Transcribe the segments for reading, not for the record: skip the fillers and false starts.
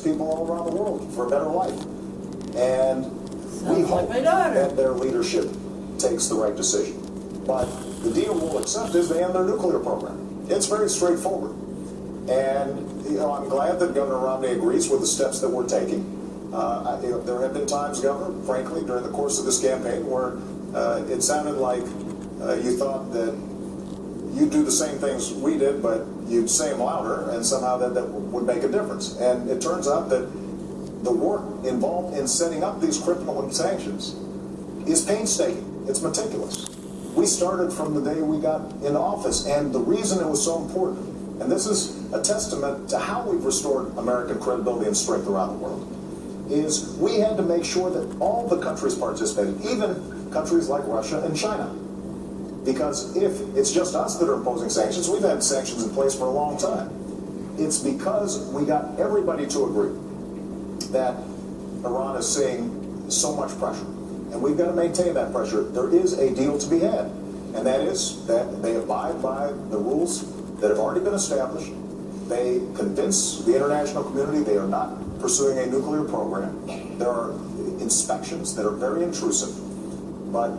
people all around the world for a better life. And we hope that their leadership takes the right decision. But the deal we'll accept is they end their nuclear program. It's very straightforward. And I'm glad that Governor Romney agrees with the steps that we're taking. There have been times, Governor, frankly, during the course of this campaign where it sounded like you thought that you'd do the same things we did, but you'd say them louder, and somehow that would make a difference. And it turns out that the work involved in setting up these crippling sanctions is painstaking. It's meticulous. We started from the day we got in office, and the reason it was so important, and this is a testament to how we've restored American credibility and strength around the world, is we had to make sure that all the countries participated, even countries like Russia and China. Because if it's just us that are imposing sanctions, we've had sanctions in place for a long time. It's because we got everybody to agree that Iran is seeing so much pressure. And we've got to maintain that pressure. There is a deal to be had. And that is that they abide by the rules that have already been established. They convince the international community they are not pursuing a nuclear program. There are inspections that are very intrusive. But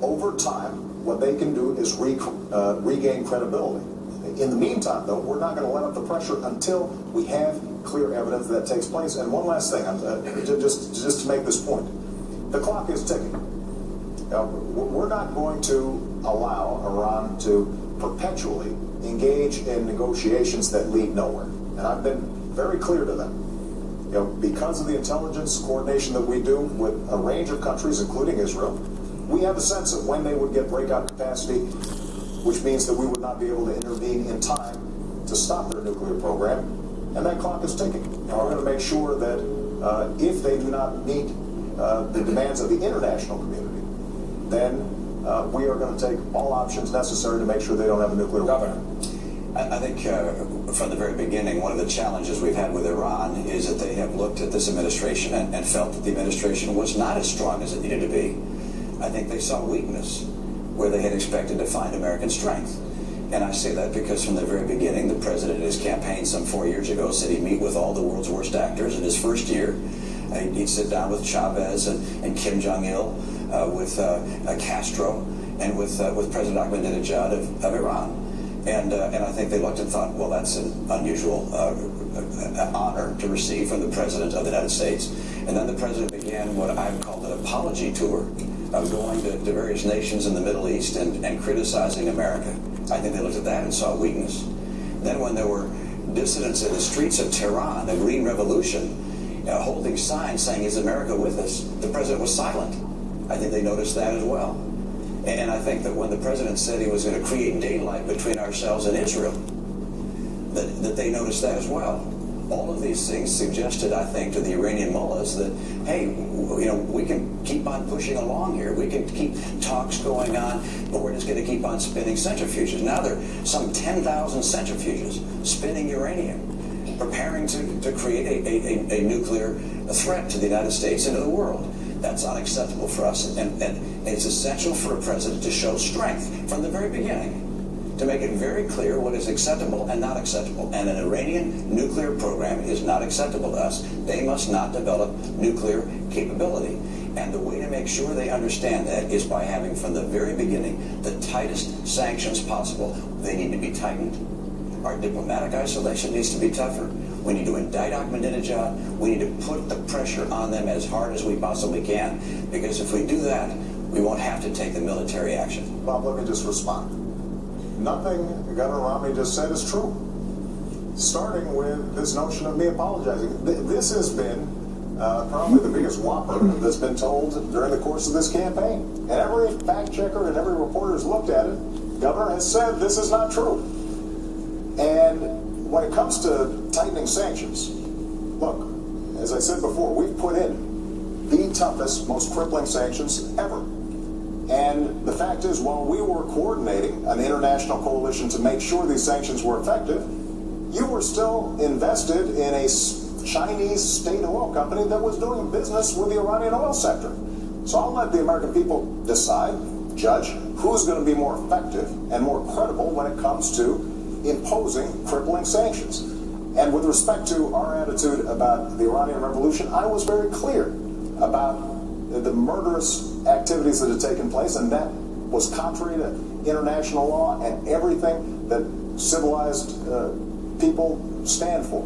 over time, what they can do is regain credibility. In the meantime, though, we're not going to let up the pressure until we have clear evidence that takes place. And one last thing, just to make this point. The clock is ticking. We're not going to allow Iran to perpetually engage in negotiations that lead nowhere. And I've been very clear to them. Because of the intelligence coordination that we do with a range of countries, including Israel, we have a sense of when they would get breakout capacity, which means that we would not be able to intervene in time to stop their nuclear program. And that clock is ticking. And we're going to make sure that if they do not meet the demands of the international community, then we are going to take all options necessary to make sure they don't have a nuclear weapon. I think from the very beginning, one of the challenges we've had with Iran is that they have looked at this administration and felt that the administration was not as strong as it needed to be. I think they saw weakness where they had expected to find American strength. And I say that because from the very beginning, the president in his campaign some 4 years ago said he'd meet with all the world's worst actors in his first year. He'd sit down with Chavez and Kim Jong-il, with Castro, and with President Ahmadinejad of Iran. And I think they looked and thought, well, that's an unusual honor to receive from the President of the United States. And then the President began what I've called an apology tour of going to various nations in the Middle East and criticizing America. I think they looked at that and saw weakness. Then when there were dissidents in the streets of Tehran, the Green Revolution, holding signs saying, "Is America with us?" the President was silent. I think they noticed that as well. And I think that when the President said he was going to create daylight between ourselves and Israel, that they noticed that as well. All of these things suggested, I think, to the Iranian mullahs that, hey, we can keep on pushing along here. We can keep talks going on, but we're just going to keep on spinning centrifuges. Now there are some 10,000 centrifuges spinning uranium, preparing to create a nuclear threat to the United States and to the world. That's unacceptable for us, and it's essential for a president to show strength from the very beginning, to make it very clear what is acceptable and not acceptable. And an Iranian nuclear program is not acceptable to us. They must not develop nuclear capability. And the way to make sure they understand that is by having from the very beginning the tightest sanctions possible. They need to be tightened. Our diplomatic isolation needs to be tougher. We need to indict Ahmadinejad. We need to put the pressure on them as hard as we possibly can. Because if we do that, we won't have to take the military action. Bob, let me just respond. Nothing Governor Romney just said is true. Starting with this notion of me apologizing. This has been probably the biggest whopper that's been told during the course of this campaign. And every fact checker and every reporter has looked at it. Governor has said this is not true. And when it comes to tightening sanctions, look, as I said before, we've put in the toughest, most crippling sanctions ever. And the fact is, while we were coordinating an international coalition to make sure these sanctions were effective, you were still invested in a Chinese state oil company that was doing business with the Iranian oil sector. So I'll let the American people decide, judge, who's going to be more effective and more credible when it comes to imposing crippling sanctions. And with respect to our attitude about the Iranian Revolution, I was very clear about the murderous activities that had taken place, and that was contrary to international law and everything that civilized people stand for.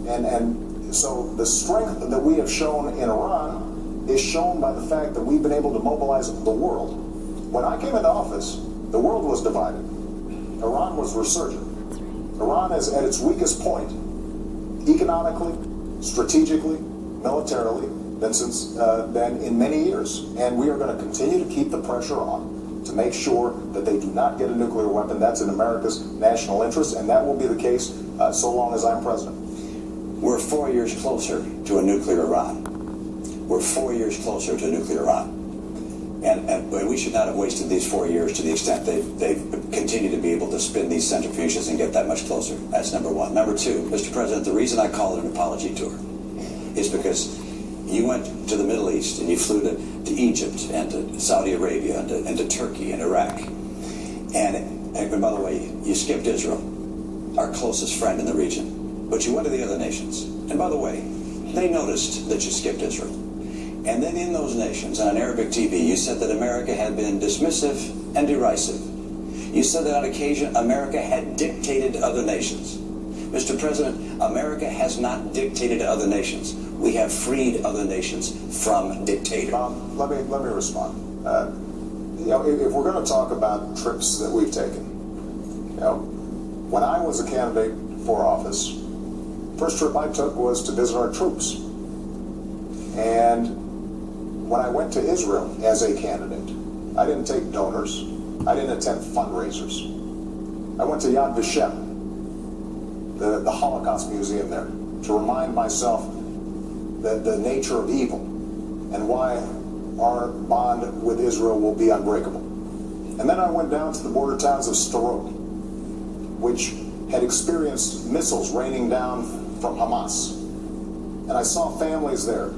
And so the strength that we have shown in Iran is shown by the fact that we've been able to mobilize the world. When I came into office, the world was divided. Iran was resurgent. Iran is at its weakest point, economically, strategically, militarily, than in many years. And we are going to continue to keep the pressure on to make sure that they do not get a nuclear weapon. That's in America's national interest, and that will be the case so long as I'm president. We're 4 years closer to a nuclear Iran. We're 4 years closer to a nuclear Iran. And we should not have wasted these 4 years to the extent they've continued to be able to spin these centrifuges and get that much closer. That's number one. Number two, Mr. President, the reason I call it an apology tour is because you went to the Middle East and you flew to Egypt and to Saudi Arabia and to Turkey and Iraq. And by the way, you skipped Israel, our closest friend in the region. But you went to the other nations. And by the way, they noticed that you skipped Israel. And then in those nations, on Arabic TV, you said that America had been dismissive and derisive. You said that on occasion, America had dictated to other nations. Mr. President, America has not dictated to other nations. We have freed other nations from dictators. Let me respond. If we're going to talk about trips that we've taken, when I was a candidate for office, first trip I took was to visit our troops. And when I went to Israel as a candidate, I didn't take donors. I didn't attend fundraisers. I went to Yad Vashem, the Holocaust Museum there, to remind myself the nature of evil and why our bond with Israel will be unbreakable. And then I went down to the border towns of Sderot, which had experienced missiles raining down from Hamas. And I saw families there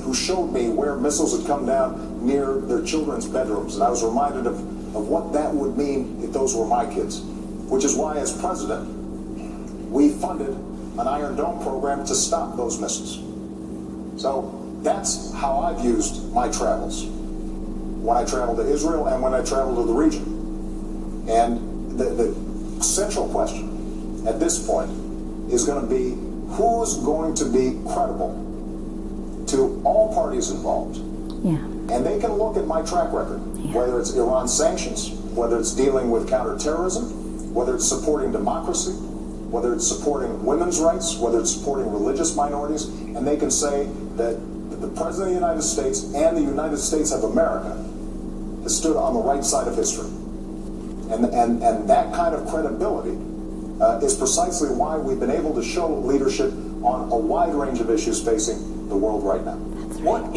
who showed me where missiles had come down near their children's bedrooms. And I was reminded of what that would mean if those were my kids. Which is why, as president, we funded an Iron Dome program to stop those missiles. So that's how I've used my travels when I travel to Israel and when I travel to the region. And the central question at this point is going to be who's going to be credible to all parties involved. Yeah. And they can look at my track record, whether it's Iran sanctions, whether it's dealing with counterterrorism, whether it's supporting democracy, whether it's supporting women's rights, whether it's supporting religious minorities, and they can say that the President of the United States and the United States of America has stood on the right side of history. And that kind of credibility is precisely why we've been able to show leadership on a wide range of issues facing the world right now. What